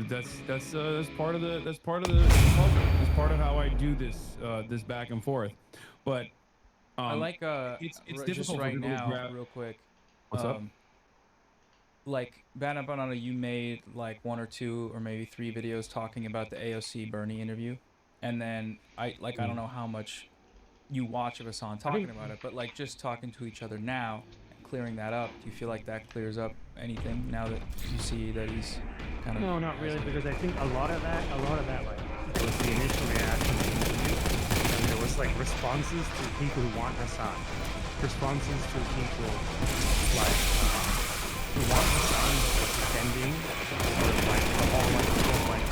That's part of the puzzle. That's part of how I do this back and forth. But I like it's just difficult for right people to now, grab. real quick. What's up? Like Banana Banana, you made like one or two or maybe three videos talking about the AOC Bernie interview, and then I don't know how much you watch of us on I talking think about it, but like just talking to each other now and clearing that up. Do you feel like that clears up anything now that you see that he's kind of no, not has really, a because I think a lot of that, like, there was the initial reaction to the interview, and there was like responses to people who want Hassan, responses to people like who want Hassan but are defending, or like the whole like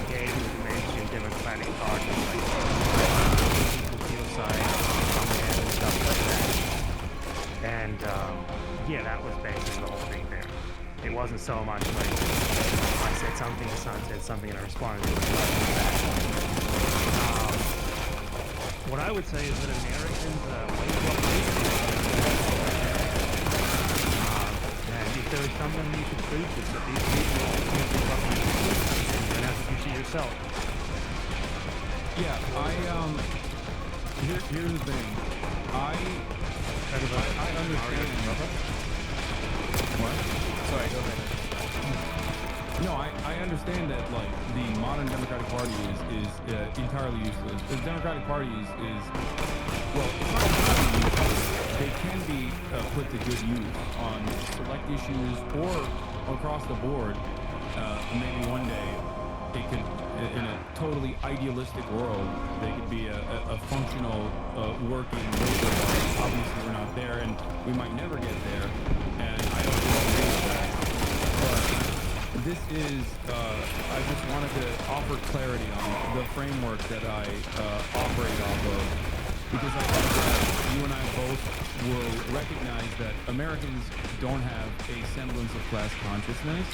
engaging with the mainstream Democratic Party, like people feel sorry and stuff like that. And yeah, that was basically the whole thing there. It wasn't so much like I said something, Hassan said something, and I responded to it. What I would say is that Americans wait what they see. And if there is something you can prove, it's that these people are ultimately fucking useless, and you're gonna have to do it yourself. Yeah, here's the thing. Kind of I understand. What? sorry, go ahead. No, I understand that like the modern Democratic Party is entirely useless. The Democratic Party is well, it's not entirely useless. They can be put to good use on select issues or across the board. Maybe one day it could, in a totally idealistic world, they could be a functional working labor party. Obviously, we're not there, and we might never get there. And I don't agree with that. But this is, I just wanted to offer clarity on the framework that I operate off of, because I think that you and I both will recognize that Americans don't have a semblance of class consciousness.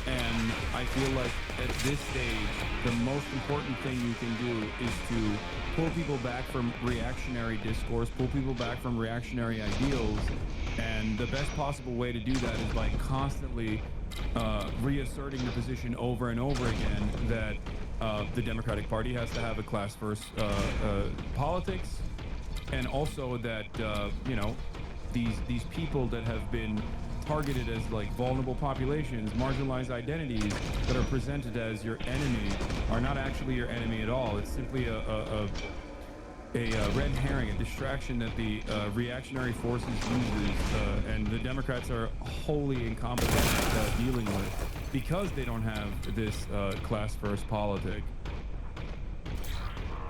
And I feel like at this stage, the most important thing you can do is to pull people back from reactionary discourse, pull people back from reactionary ideals. And the best possible way to do that is by constantly reasserting the position over and over again that the Democratic Party has to have a class first politics. And also that, these people that have been targeted as like vulnerable populations, marginalized identities that are presented as your enemy are not actually your enemy at all. It's simply a red herring, a distraction that the reactionary forces uses, and the Democrats are wholly incompetent at dealing with because they don't have this class first politic.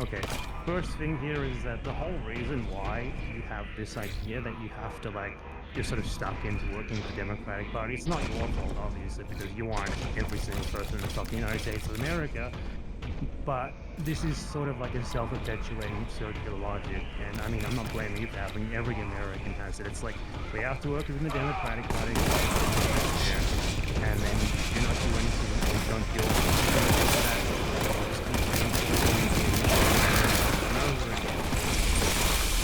Okay, first thing here is that the whole reason why you have this idea that you have to like you're sort of stuck into working with the Democratic Party. It's not your fault, obviously, because you want every single person to fuck the United States of America. But this is sort of like a self-perpetuating circular logic, and I mean, I'm not blaming you for having. Every American has it. It's like we have to work within the Democratic Party, and then you not do anything and you don't feel that.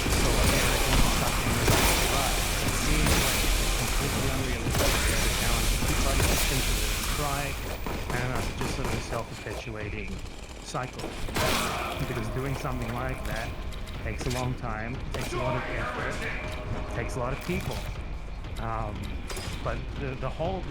So Americans stuck in this rut. It seems like completely unrealistic to have a challenge the two-party system to try, and that's just sort of a self-perpetuating cycle. Because doing something like that takes a long time, takes a lot of effort, takes a lot of people. But this whole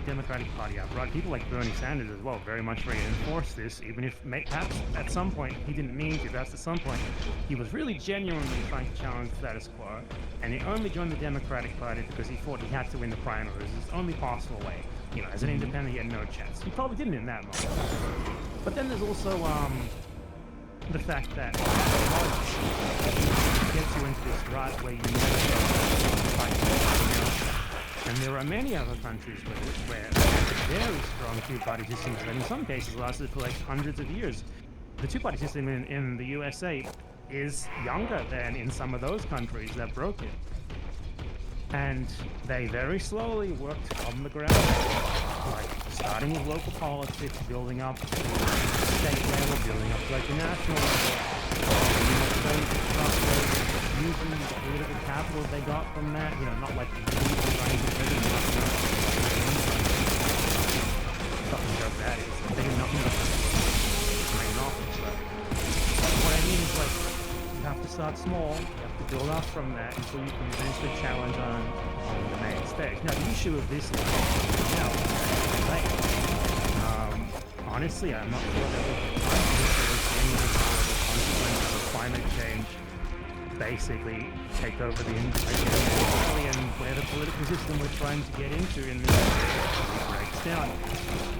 Democratic Party apparatus, people like Bernie Sanders as well, very much reinforce this, even if perhaps at some point he didn't mean to, perhaps at some point he was really genuinely trying to challenge the status quo, and he only joined the Democratic Party because he thought he had to win the primaries. It's the only possible way. You know, as an independent, he had no chance. He probably didn't in that moment. But then there's also the fact that gets you into this rut where you never fight. And there are many other countries where very strong two-party systems that in some cases lasted for like hundreds of years. The two-party system in the USA is younger than in some of those countries that broke it. And they very slowly worked on the ground, like starting with local politics, building up to state level, building up to like the national level, using the political capital they got from that, you know, not like running for president. Fucking joke that is. start small. You have to build up from that until you can eventually challenge on the main stage. Now, the issue of this is, you know, like, honestly, I'm not sure that we can any consequences of climate change basically take over the entire and where the political system we're trying to get into in this breaks down.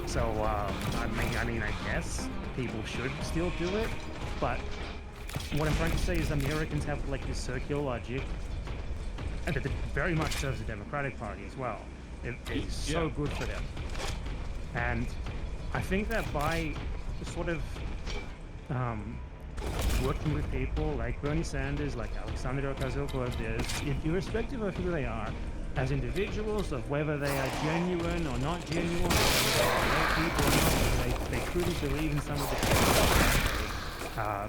So, I mean, I guess people should still do it, but what I'm trying to say is Americans have like this circular logic, and that it very much serves the Democratic Party as well. It is so good for them, and I think that by sort of working with people like Bernie Sanders, like Alexander Ocasio-Cortez, irrespective of who they are, as individuals, of whether they are genuine or not genuine, whether they are right people or not, whether they truly believe in some of the things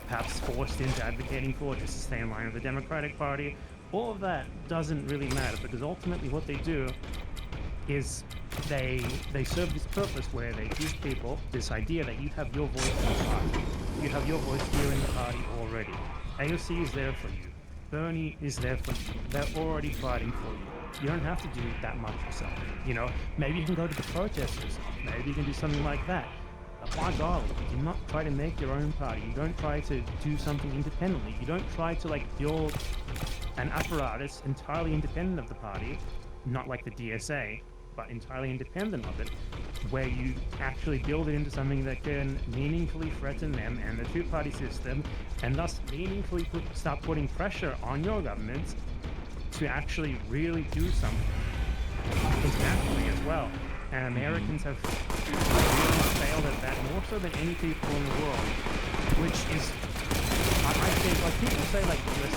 perhaps forced into advocating for just to stay in line with the Democratic Party. All of that doesn't really matter, because ultimately what they do is they serve this purpose where they give people this idea that you have your voice in the party. You have your voice here in the party already. AOC is there for you. Bernie is there for you. They're already fighting for you. You don't have to do that much yourself. You know, maybe you can go to the protests yourself. Maybe you can do something like that. But by golly, you do not try to make your own party. You don't try to do something independently. You don't try to like build an apparatus entirely independent of the party, not like the DSA, but entirely independent of it, where you actually build it into something that can meaningfully threaten them and the two-party system, and thus meaningfully start putting pressure on your governments to actually really do something internationally as well. And Americans have really failed at that more so than any people in the world, which is, I think, like people say like the US is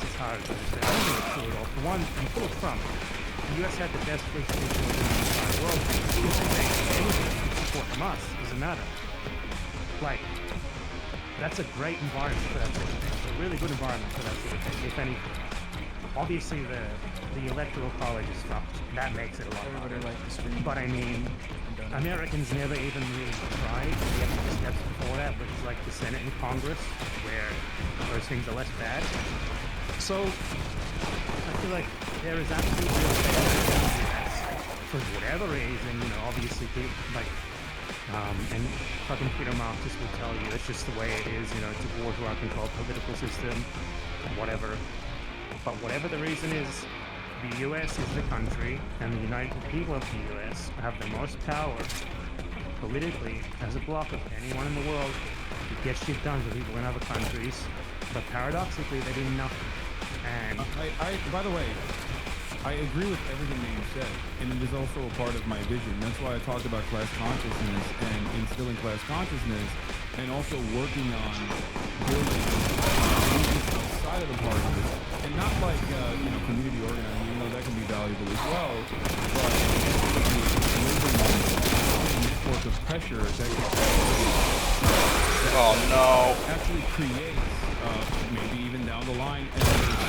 it's hard to understand. I don't think it's true at all. For one, until Trump, the US had the best free speech in the entire world. If they anything support from us, doesn't matter. Like, that's a great environment for that sort of thing. It's a really good environment for that sort of thing, if anything. Obviously, the electoral college is fucked. That makes it a lot harder. But I mean, Americans never even really tried to get to the steps before that, which is like the Senate and Congress, where those things are less bad. So, I feel like there is absolutely a failure in the US for whatever reason, you know, obviously people like, and fucking Peter Marxist will tell you it's just the way it is, you know, it's a bourgeois controlled political system, whatever. But whatever the reason is, the US is the country, and the United People of the US have the most power politically as a bloc of anyone in the world to get shit done for people in other countries. But paradoxically, they do nothing. And by the way, I agree with everything that you said, and it is also a part of my vision. That's why I talked about class consciousness and instilling class consciousness, and also working on building movements outside of the party, and not like community organizing. You know, that can be valuable as well, but building a network of pressure that actually creates maybe even down the line a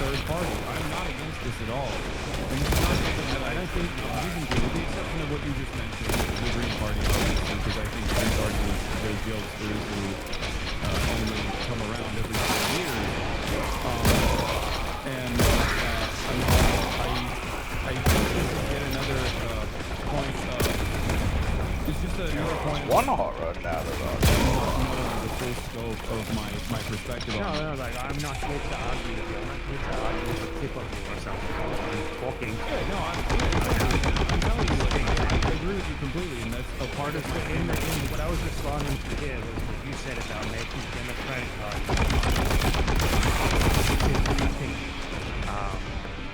third party. I'm not against this at all. And it's not something that I think you can do, with the exception of what you just mentioned, the Green Party, obviously, because I think Green Party is those jokes there is only come around every 4 years. I think this is yet another point. It's just another point. One hot rod now, The full scope of my perspective on it. no, like I'm not here to argue with you. I'm not here to argue with the tip of you or something. I'm talking. Yeah, no, I'm telling you, I agree with you completely, and that's a part of my in what I was responding to here was what you said about making the Democratic Party.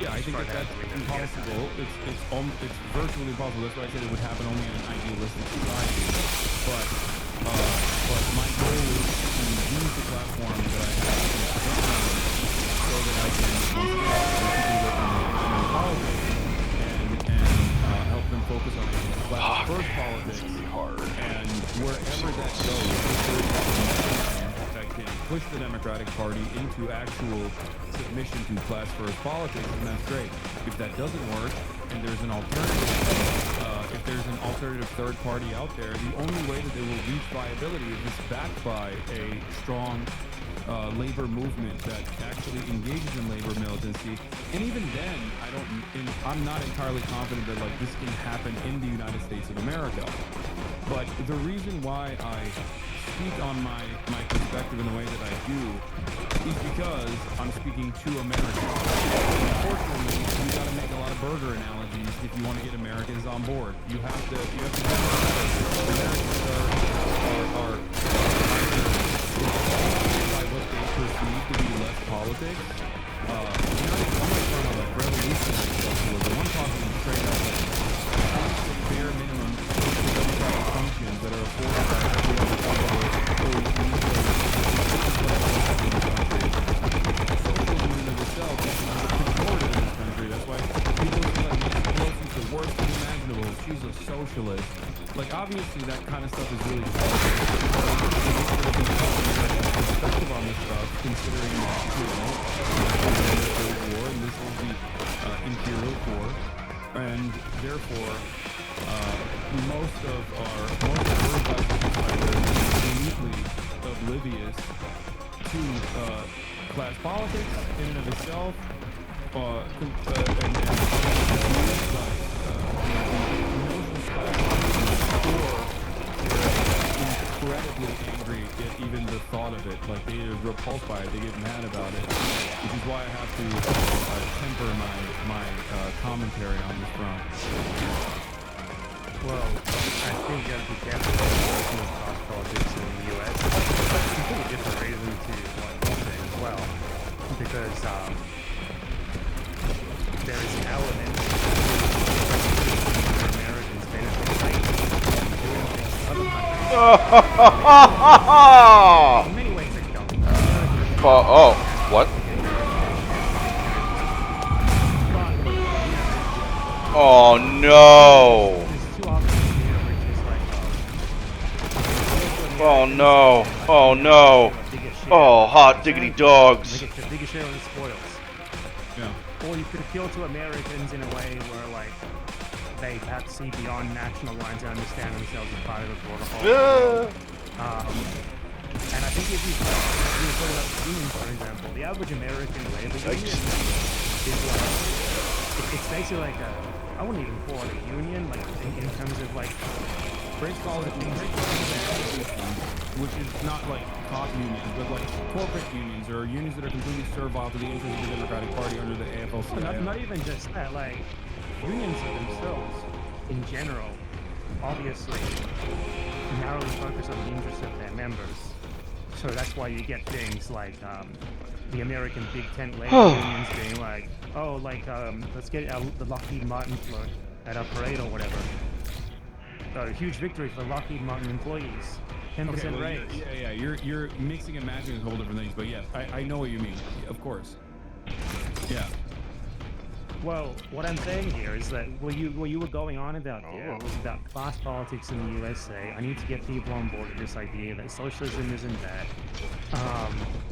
I think that's impossible. It's virtually impossible. That's why I said it would happen only in an idealistic society. But my goal is to use the platform that I have so that I can in politics and help them focus on class first politics. Really hard. And wherever that goes, that can push the Democratic Party into actual submission to class first politics, and that's great. If that doesn't work, and there's an alternative, if there's an alternative third party out there, the only way that they will reach viability is just backed by a strong labor movement that actually engages in labor militancy. And even then, I'm not entirely confident that like this can happen in the United States of America. But the reason why I speak on my perspective in the way that I do is because I'm speaking to Americans. Unfortunately, you got to make a lot of burger analogies if you want to get Americans on board. You have to Americans are by what they perceive to be less politics. I'm not talking about like revolutionary socialism. I'm talking straight up like bare minimum democratic functions that are afforded by every other socialism in of itself is pejorative in this country. That's why people feel like Nancy Pelosi's the worst thing imaginable. She's a socialist. Like obviously that kind of stuff is really perspective on this stuff, considering the Cold War and this is the Imperial War, and therefore most of our society is uniquely oblivious to class politics in and of itself, incredibly angry at even the thought of it. Like they are repulsed by it, they get mad about it, which is why I have to temper my commentary on this front. Well, I think you have to be careful with class politics in the US. But it's a completely different reason to what you say as well. Because there is an element where Americans benefit greatly from doing things other countries. In many ways they don't. Oh, what? Oh no! Oh no! Oh no! Oh, hot diggity dogs! They get the biggest share of the spoils. Yeah. Or you could appeal to Americans in a way where, like, they perhaps see beyond national lines and understand themselves as part of the broader whole. And I think if you were talking about the union, for example, the average American labor union is like, it's basically like I wouldn't even call it a union, like in terms of like, Brits call it which is not like cop unions, but like corporate unions or unions that are completely servile to the interests of the Democratic Party under the AFL-CIO. Not even just that, like unions themselves, in general, obviously narrowly focus on the interests of their members. So that's why you get things like the American Big Tent labor unions being like, oh, like let's get the Lockheed Martin float at our parade or whatever. A huge victory for Lockheed Martin employees. 10% raise. Yeah. You're mixing and matching with whole different things, but yes, I know what you mean. Of course. Yeah. Well, what I'm saying here is that what you were going on about there was about class politics in the USA. I need to get people on board with this idea that socialism isn't bad.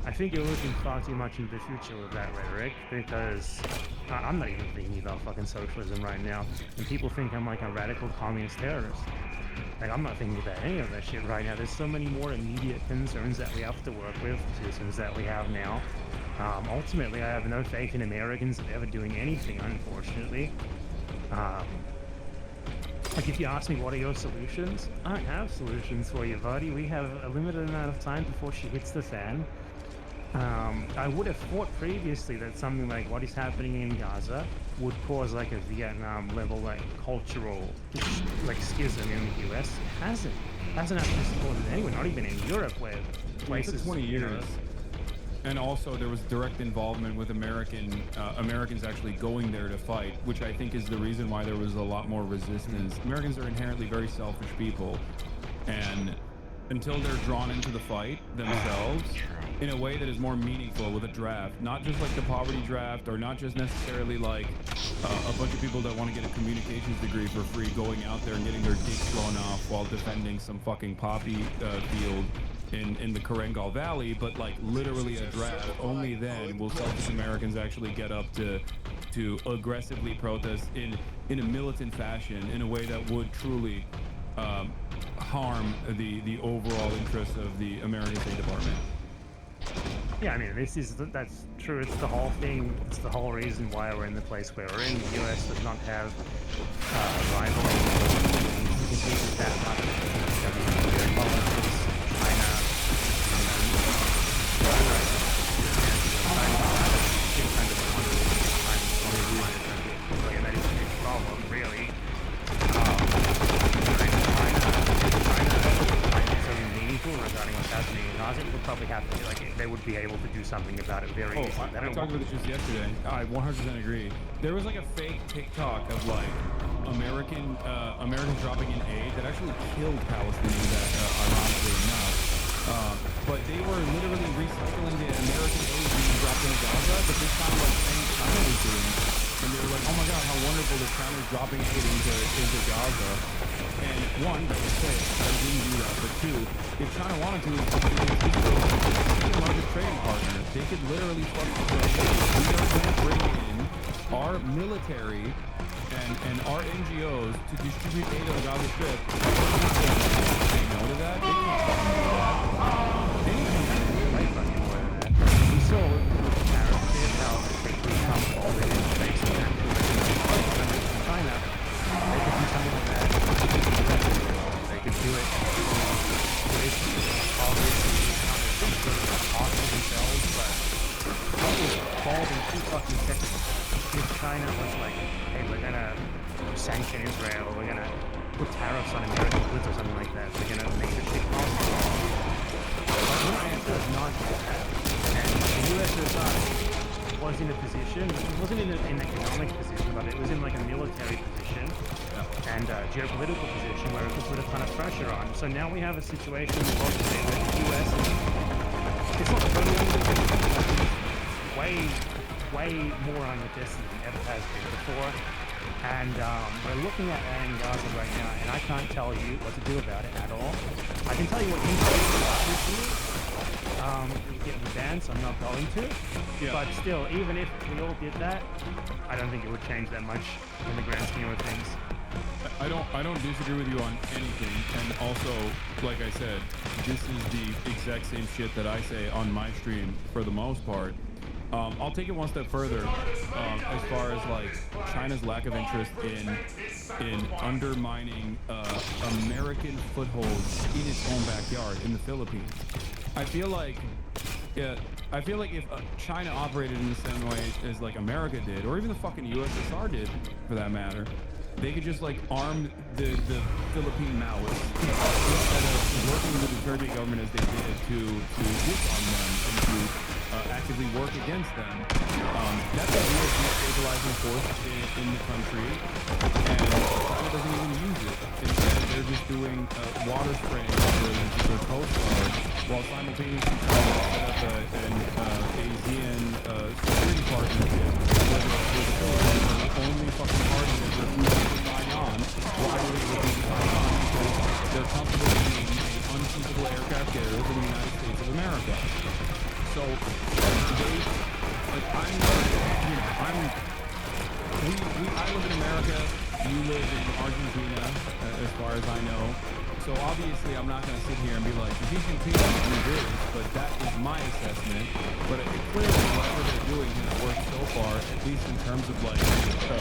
I think you're looking far too much into the future with that rhetoric, because I'm not even thinking about fucking socialism right now, and people think I'm like a radical communist terrorist. Like, I'm not thinking about any of that shit right now. There's so many more immediate concerns that we have to work with, citizens that we have now. Ultimately, I have no faith in Americans ever doing anything, unfortunately. Like, if you ask me what are your solutions, I don't have solutions for you, buddy. We have a limited amount of time before she hits the fan. I would have thought previously that something like what is happening in Gaza would cause like a Vietnam level like cultural like schism in the US. It hasn't actually supported anyone, not even in Europe, where places 20 years. And also there was direct involvement with Americans actually going there to fight, which I think is the reason why there was a lot more resistance. Americans are inherently very selfish people, and until they're drawn into the fight themselves in a way that is more meaningful with a draft, not just like the poverty draft, or not just necessarily like a bunch of people that want to get a communications degree for free going out there and getting their dicks blown off while defending some fucking poppy field in the Karengal Valley, but like literally a draft. Only then will selfish Americans actually get up to aggressively protest in a militant fashion, in a way that would truly harm the overall interests of the American State Department. Yeah, I mean, that's true. It's the whole thing. It's the whole reason why we're in the place where we're in. The U.S. does not have rival to compete with that much. Geopolitics, China, that is a big problem, really. Meaningful regarding what's happening in Gaza, it would probably have to, like, they would be able to do something about it very easily. I talked about this just yesterday. I 100% agree. There was like a fake TikTok of like Americans dropping in aid that actually killed Palestinians, ironically enough. But they were literally recycling the American aid being dropped into Gaza, but this time like saying China was doing it. And they were like, oh my god, how wonderful that China's dropping aid into Gaza. And one, like I said, China didn't do that. But two, if China wanted to, it's the largest trading partner. They could literally fucking say, we are going to bring in our military and our NGOs to distribute aid on the Gaza Strip. They know to that? They can't fucking do that. Anything can do it. We saw with the tariffs, how quickly Trump already faced them. China, they could do something like that. They could do it with obviously cost themselves, but Trump was called in 2 fucking seconds. If China was like, hey, we're gonna sanction Israel, or we're gonna put tariffs on American goods or something like that, we're gonna make the shit possible. But China does not do that. And the USSR was in a position, it wasn't in an economic position, but it was in like a military position and a geopolitical position where it could put a ton of pressure on. So now we have a situation in the world today where the US it's not totally under way more on the distance than it ever has been before. And we're looking at Gaza right now, and I can't tell you what to do about it at all. I can tell you what you should do. Get me banned, so I'm not going to. Yeah. But still, even if we all did that, I don't think it would change that much in the grand scheme of things. I don't disagree with you on anything, and also, like I said, this is the exact same shit that I say on my stream for the most part. I'll take it one step further, as far as like China's lack of interest in undermining American footholds in its own backyard in the Philippines. I feel like if China operated in the same way as like America did, or even the fucking USSR did, for that matter, they could just like arm the Philippine Maoists instead of working with the Duterte government as they did to disarm them and to actively work against them. That's a real destabilizing force in the country, and China doesn't even use it. Instead, they're just doing water spraying for their coast guard, while simultaneously trying to set up an ASEAN security partnership where the Philippines are the only fucking party that refused to sign on. Why would they refuse to sign on? Because they're comfortable being an unsinkable aircraft carrier for the United States of America. So I live in America, you live in Argentina, as far as I know. So obviously I'm not going to sit here and be like, Xi Jinping is this, but that is my assessment. But it clearly, whatever they're doing has worked so far, at least in terms of like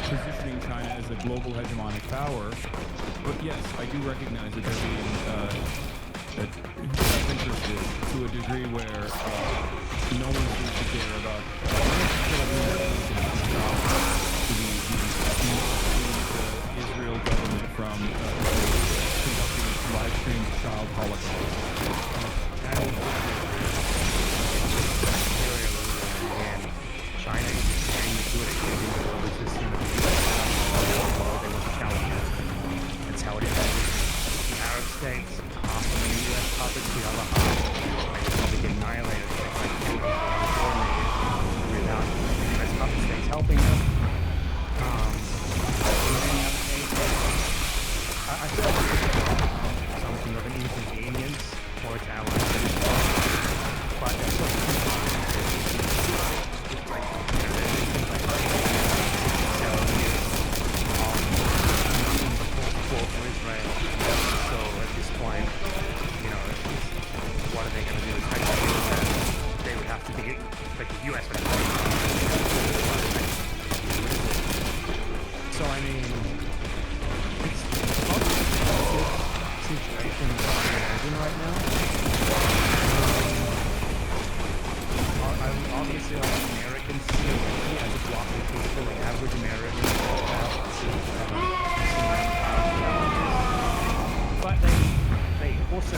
positioning China as a global hegemonic power. But yes, I do recognize that they're being interested to a degree where no one seems to care about the Israel government from conducting live stream child holocaust. And China is trying to do it again in the global system. They want to challenge it. That's how it is. The Arab states, half of the US puppets, the other half, they probably get annihilated. Without the US puppet states helping them. I feel like it's something of an inconvenience for its allies. But that's what for Israel. So at this point,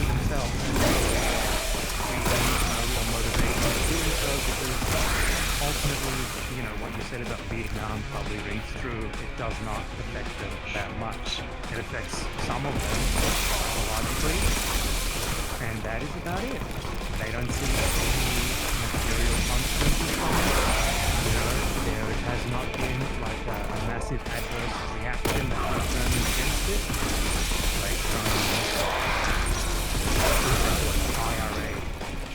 government themselves we need to know what motivates doing so, because ultimately, you know, what you said about Vietnam probably rings true. It does not affect them that much. It affects some of them psychologically, and that is about it. They don't see any material consequences from it. You know, there has not been like a massive adverse reaction that was against it. Like, IRA,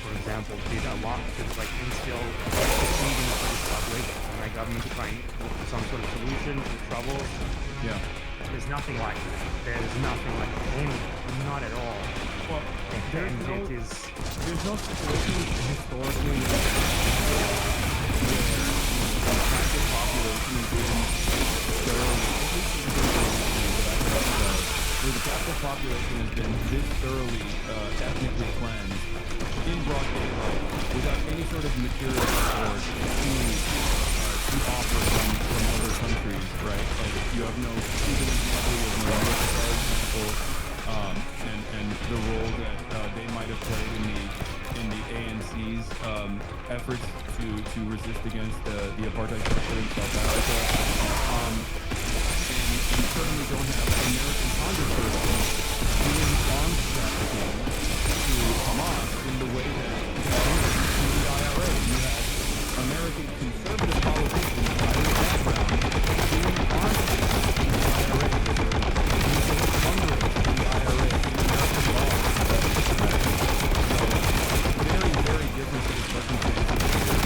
for example, did a lot to like instill belief in the British public and their government to try and look for some sort of solution to the troubles. Yeah. There's nothing like that. There's nothing like any, not at all. Well, there's And no, it is there's no situation historically where the captive population has been thoroughly, where the captive population has been this thoroughly ethnically cleansed in broad daylight without any sort of material support to offer from other countries, right? Like you have no, even example, you have no military example, and the role that they might have played in the ANC's efforts to resist against the apartheid structure in South Africa. And you certainly don't have American congresspersons doing arms trafficking to Hamas in the way that you have to the IRA. You have American conservative politicians with Irish background doing arms trafficking to the IRA. Using Congress to the IRA in American law. So very, very different set of circumstances here.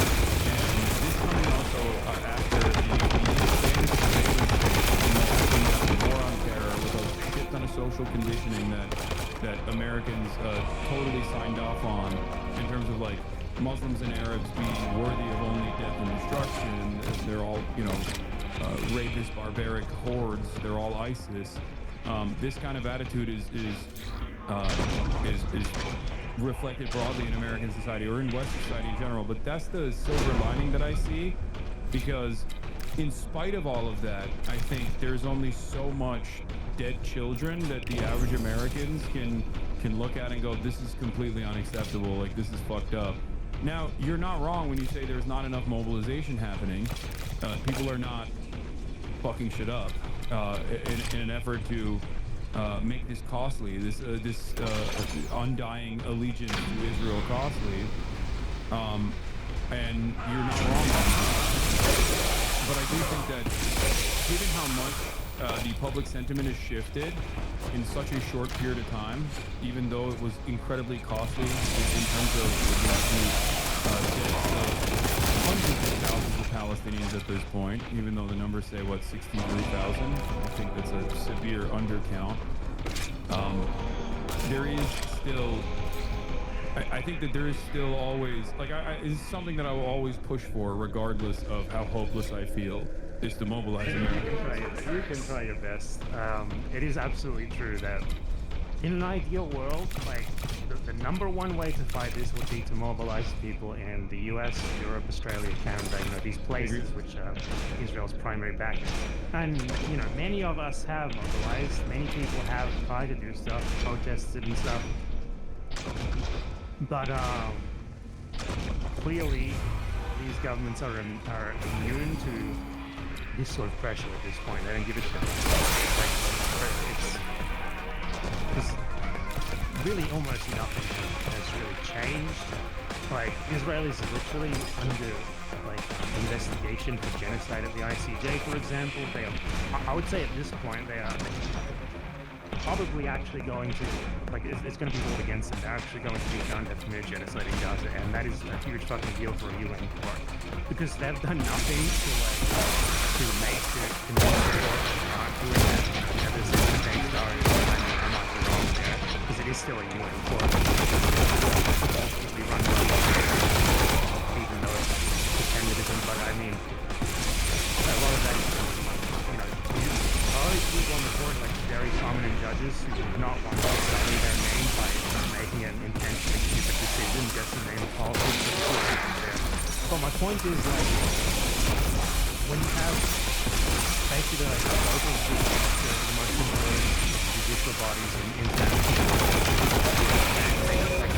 And this coming also after the Spanish surveillance the war on terror with a shit ton of social conditioning that Americans totally signed off on in terms of like Muslims and Arabs being worthy of only death and destruction. They're all, you know, rapist, barbaric hordes. They're all ISIS. This kind of attitude is reflected broadly in American society or in Western society in general. But that's the silver lining that I see, because in spite of all of that, I think there's only so much dead children that the average Americans can look at and go, this is completely unacceptable. Like, this is fucked up. Now, you're not wrong when you say there's not enough mobilization happening. People are not fucking shit up in an effort to make this costly, this undying allegiance to Israel costly. And you're not wrong on that. But I do think that given how much the public sentiment has shifted in such a short period of time, even though it was incredibly costly in terms of hundreds of thousands of Palestinians at this point, even though the numbers say, what, 63,000? I think that's a severe undercount. There is still... I think that there is still always, like, it's something that I will always push for, regardless of how hopeless I feel, is to mobilize Americans. You can try your best. It is absolutely true that in an ideal world, like, the number one way to fight this would be to mobilize people in the US, Europe, Australia, Canada, you know, these places which are Israel's primary backers. And, you know, many of us have mobilized, many people have tried to do stuff, protested and stuff. But clearly, these governments are immune to this sort of pressure at this point. They don't give a shit. It's really almost nothing has really changed. Like, Israel is literally under investigation for genocide at the ICJ, for example. They are, I would say at this point, they are probably actually going to, like, it's going to be ruled against them. They're actually going to be found to have committed genocide in Gaza, and that is a huge fucking deal for a UN court, because they've done nothing to make the court not doing that. You know, there's a same story. I might be wrong there, because it is still a UN court. Ultimately run by even though it's pretended isn't. But I mean, a lot of that is, you know, all these people on the court, like very prominent judges who do not want to sully their name by making an intentionally stupid decision just in the name of politics. But my point is, like, when you have basically like a local group, the most important judicial bodies and international like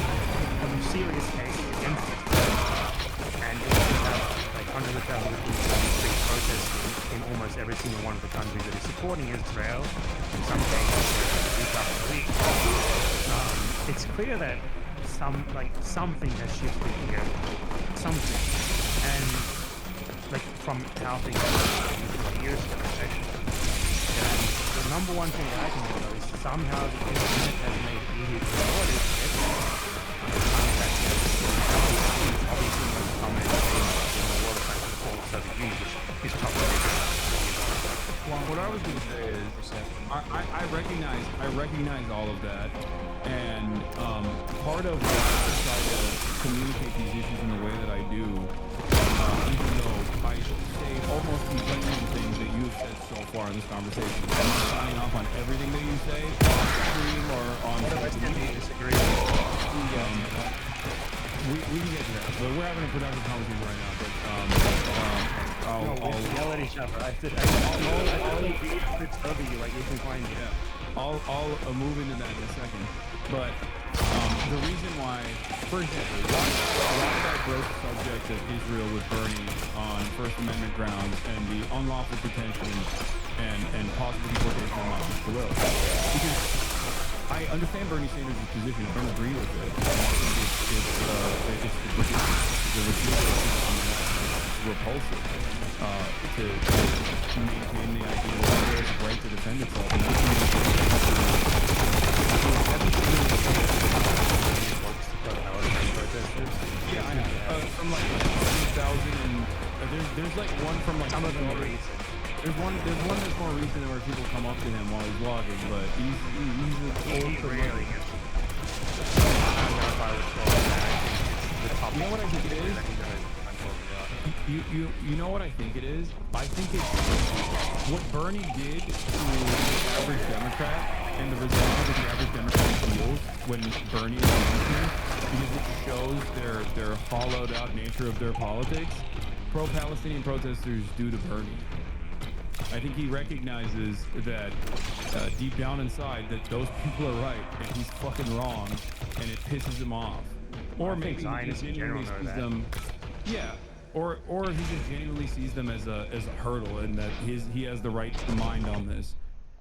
serious cases against it. And you also have like hundreds of thousands of people on the street protesting in almost every single one of the countries that is supporting Israel. In some cases, week after week. It's clear that something has shifted here, something, and like from how things were years ago, especially. And the number one thing that I can think of is somehow the internet has made it easier to avoid it. Obviously, most common in the world of the whole Soviet Union, which is probably. Well, what I was going to say is, I recognize all of that, and part of why I try to communicate these issues in the way that I do, even though I say almost completely the things that you've said so far in this conversation. I'm not signing off on everything that you say on stream or on social media. Disagree. We can get to that, but we're having a productive conversation right now. But we yell at each other. I'll over you like you can find it. I'll move into that in a second. But the reason why, for example, why did I broach the subject of Israel with Bernie on First Amendment grounds and the unlawful detention and possible deportation of Marcus Khalil? Because I understand Bernie Sanders' position. I don't agree with it. I think it's repulsive to maintain the idea that Israel has a right to defend itself. Yeah, I know. From like 2000 and there's like one from like some of them are recent. There's one that's more recent where people come up to him while he's vlogging, but he's old for really. You know what I think it is? You know what I think it is? I think it's what Bernie did to the average Democrat and the result that the average Democrat feels when Bernie is elected, because it shows their hollowed out nature of their politics. Pro-Palestinian protesters do to Bernie. I think he recognizes that deep down inside that those people are right and he's fucking wrong, and it pisses him off. Or maybe he just genuinely sees them. Yeah. Or he just genuinely sees them as a hurdle, and that he has the right mind on this.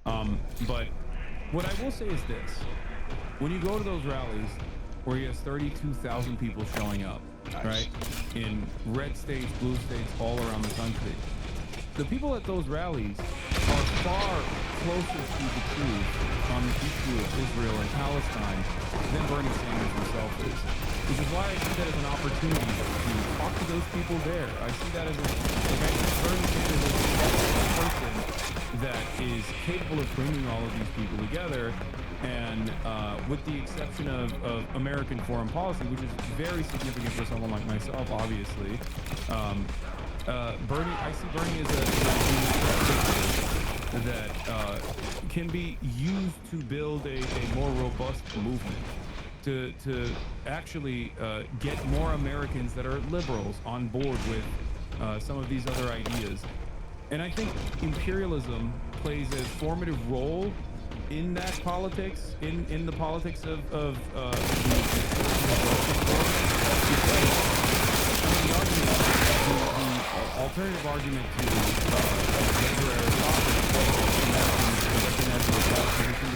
But what I will say is this: when you go to those rallies where he has 32,000 people showing up, right, in red states, blue states, all around the country, the people at those rallies are far closer to the truth on the issue of Israel and Palestine than Bernie Sanders himself is. Which is why I see that as an opportunity to talk to those people there. I see that as Bernie Sanders is the person that is capable of bringing all of these people together, and with the exception of American foreign policy, which is very significant for someone like myself, obviously. I see Bernie as a that can be used to build a more robust movement, to actually get more Americans that are liberals on board with some of these other ideas. And I think imperialism plays a formative role in that politics, in the politics of the alternative argument to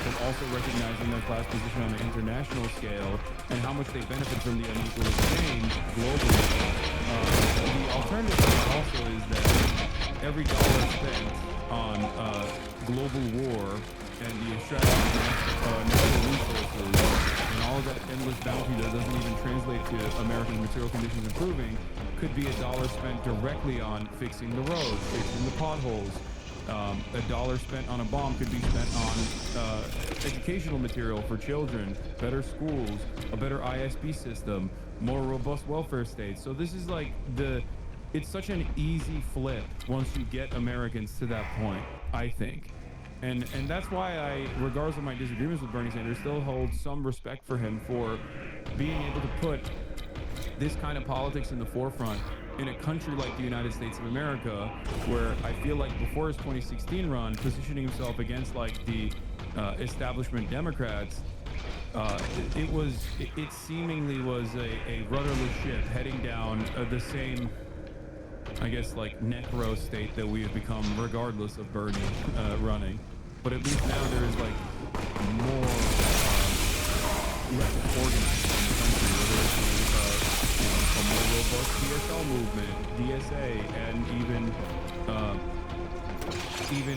but also recognizing their class position on the international scale and how much they benefit from the unequal exchange globally. The alternative also is that every dollar spent on global war and the extraction of natural resources and all of that endless bounty that doesn't even translate to American material conditions improving could be a dollar spent directly on fixing the roads, fixing the potholes. A dollar spent on a bomb could be spent on educational material for children, better schools, a better ISP system, more robust welfare states. So this is like it's such an easy flip once you get Americans to that point, I think. And that's why I, regardless of my disagreements with Bernie Sanders, still hold some respect for him for being able to put this kind of politics in the forefront in a country like the United States of America, where I feel like before his 2016 run, positioning himself against like the establishment Democrats, it seemingly was a rudderless ship heading down the same, I guess, like necro state that we have become, regardless of Bernie running. But at least now there is like more less organized in the country, whether it's a more robust PSL movement, DSA, and even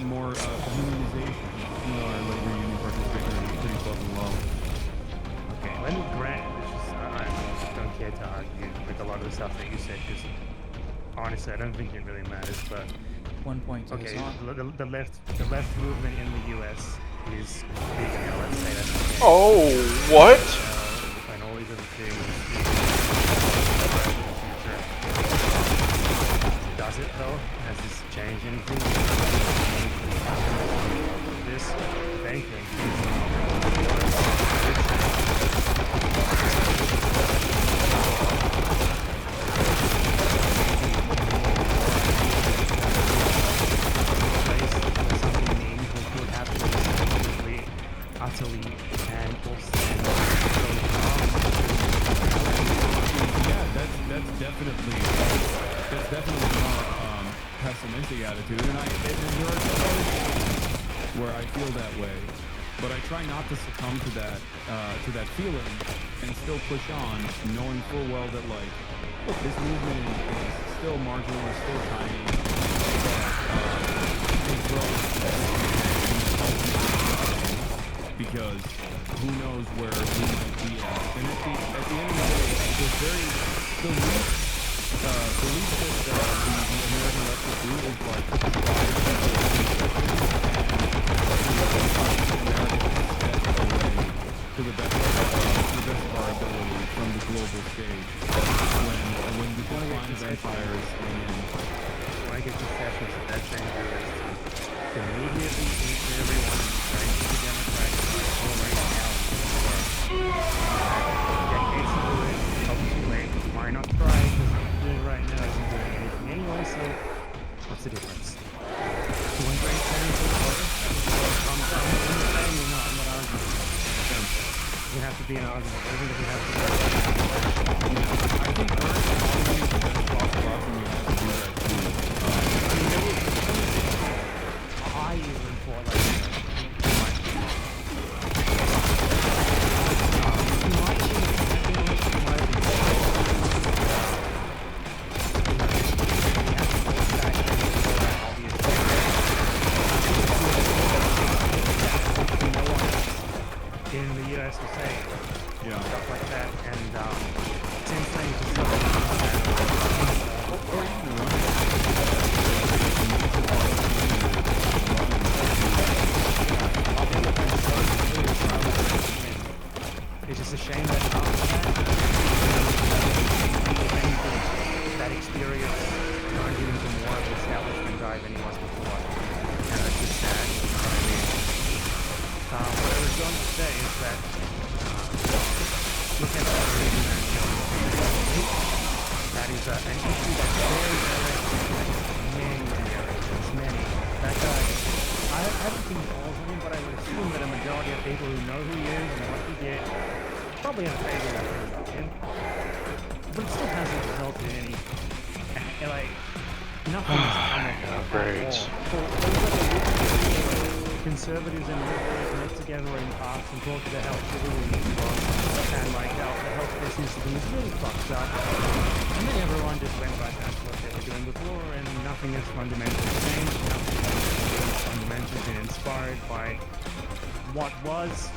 more unionization. Our labor union participation is pretty fucking low. Okay, let me grant I don't care to argue with a lot of the stuff that you said, because honestly, I don't think it really matters. But One point to okay, Hassan. the left movement in the U.S. is big now. Let's say that's okay. Oh, what? And all these other things. Does it though? Has this changed anything? This banking utterly and That's definitely more pessimistic attitude, and there are some other cases where I feel that way, but I try not to succumb to that feeling and still push on, knowing full well that like this movement is still marginal, it's still tiny, but it grows because who knows where we might be at. And at the end of the day, the least that the American left will do is like try to to the best of our ability from the global stage. When the decline of empires when I get to sessions of that same immediately each and every one of the sides of the Democratic Party all right now decades to do it, probably too late. Why not try? Because doing it right now isn't doing anything anyway, so what's the difference? Doing great things or what? I'm saying you're not, I'm not arguing. It doesn't have to be an argument. It doesn't have to be an argument. I think we're probably the best possible option we have to do that too. I even for like in the US will say stuff like that, and it's insane to stuff it's just a shame that that experience turned him into more of an establishment guy than he was before, and it's just sad, you know what I mean? What I was going to say is that look at that reason that is an issue that's very many Americans, many. That guy, I haven't seen calls on him, but I would assume that a majority of people who know who he is and what he did probably in favor of him. But it still hasn't resulted in any, like, nothing has come of it Great. at all. Conservatives and liberals met together in parks and talked about how shitty the news was and like how the healthcare system is really fucked up. And then everyone just went back to what they were doing before, and nothing has fundamentally changed. Nothing has fundamentally been inspired by what was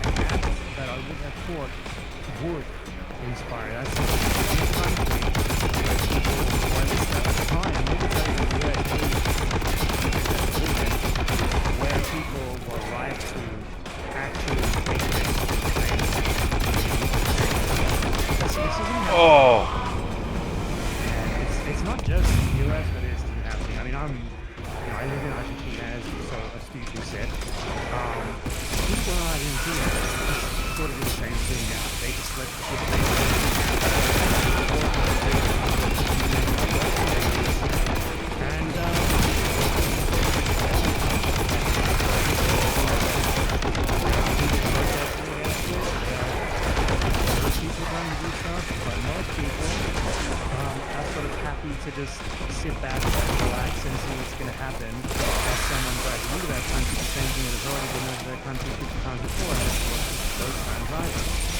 an act that I would have thought would inspire. That's in this country where people, or at least at the time, maybe it's not even the where people were right to actually take things to the Oh. And it's not just the US that is happening. I mean, I live in Argentina, as you so astutely said. People in Argentina sort of do the same thing now. They just let the shit and to just sit back and relax and see what's going to happen as someone tries to move that country, the same thing that has already been over that country 50 times before, and that's what those times either.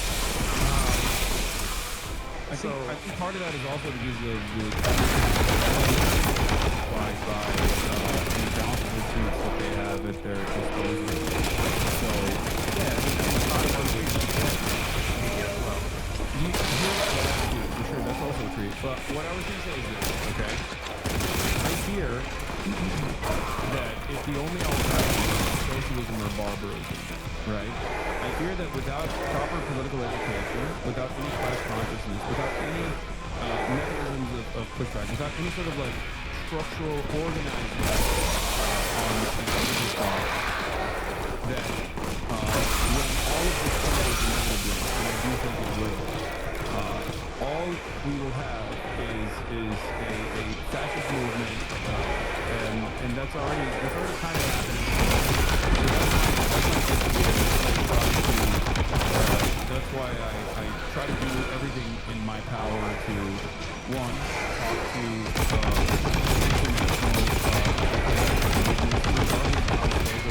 I think part of that is also because of the by the balance of recruits that they have at their disposal. So yeah, I mean, that's part of the reason. For sure, that's also true. But what I was going to say is this, okay? I fear that if the only alternative is socialism or barbarism, right? I fear that without proper political education, without any class consciousness, without any mechanisms of pushback, without any sort of like structural organizing on religious thought, that when all of this crumbles inevitably, and I do think it will, all we will have is a fascist movement, and that's already kind of happening. That's why I try to do everything in my power to, one, talk to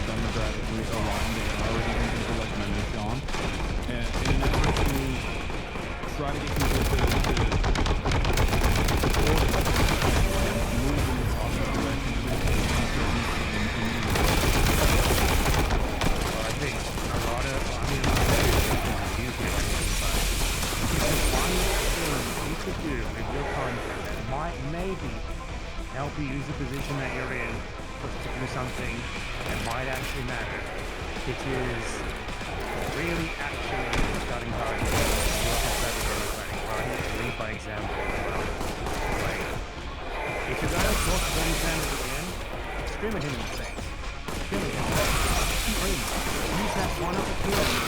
democratically aligned they are, even people like Mendes Sean, and in an effort to try to get people to support and move in this opposite direction of I think a lot of, I mean, you could do with your content that might maybe help you use the position that you're in to do something that might actually matter, which is really actually starting party, work inside the Democratic Party, lead by example as well. Like, if you're going to talk to Bernie Sanders again, scream at him in the face. Scream at him. Please, use that one opportunity.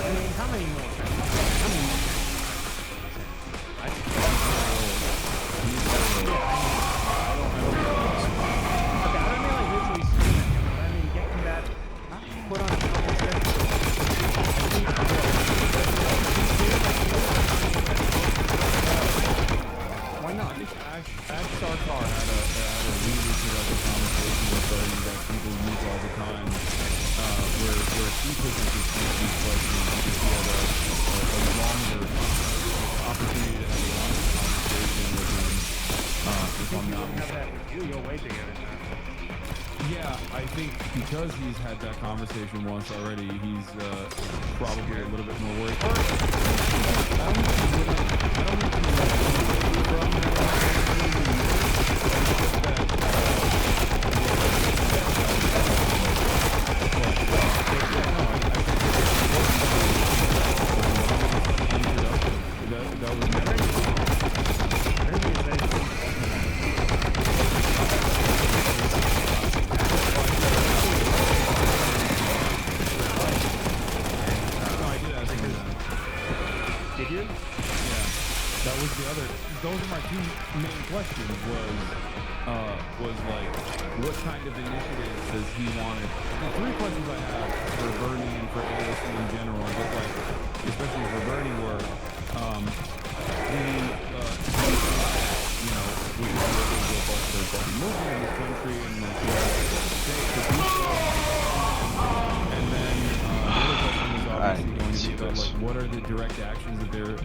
I mean, how many more times? How many more times? Right? Okay, I don't mean like literally scream at him, but I mean get him that, put on a couple steps. why not? I think Ash Sarkar had a really productive conversation with Bernie that people use all the time, where he presented some of these questions because he had a longer opportunity to have a longer conversation with him. If I'm not have that with you, you're way bigger than that. Yeah, I think because he's had that conversation once already, he's probably a little bit more worried. I don't think he's that was never. Did you? Yeah, that was the other. Those are my two main questions. Was like, what kind of initiatives does he want? The three questions I have for Bernie and for AOC in general, but like especially for Bernie, were you know, we can do a robust third-party movement in this country, and that he has the state to do so. And then the other question is obviously going to be about like, what are the direct actions that they're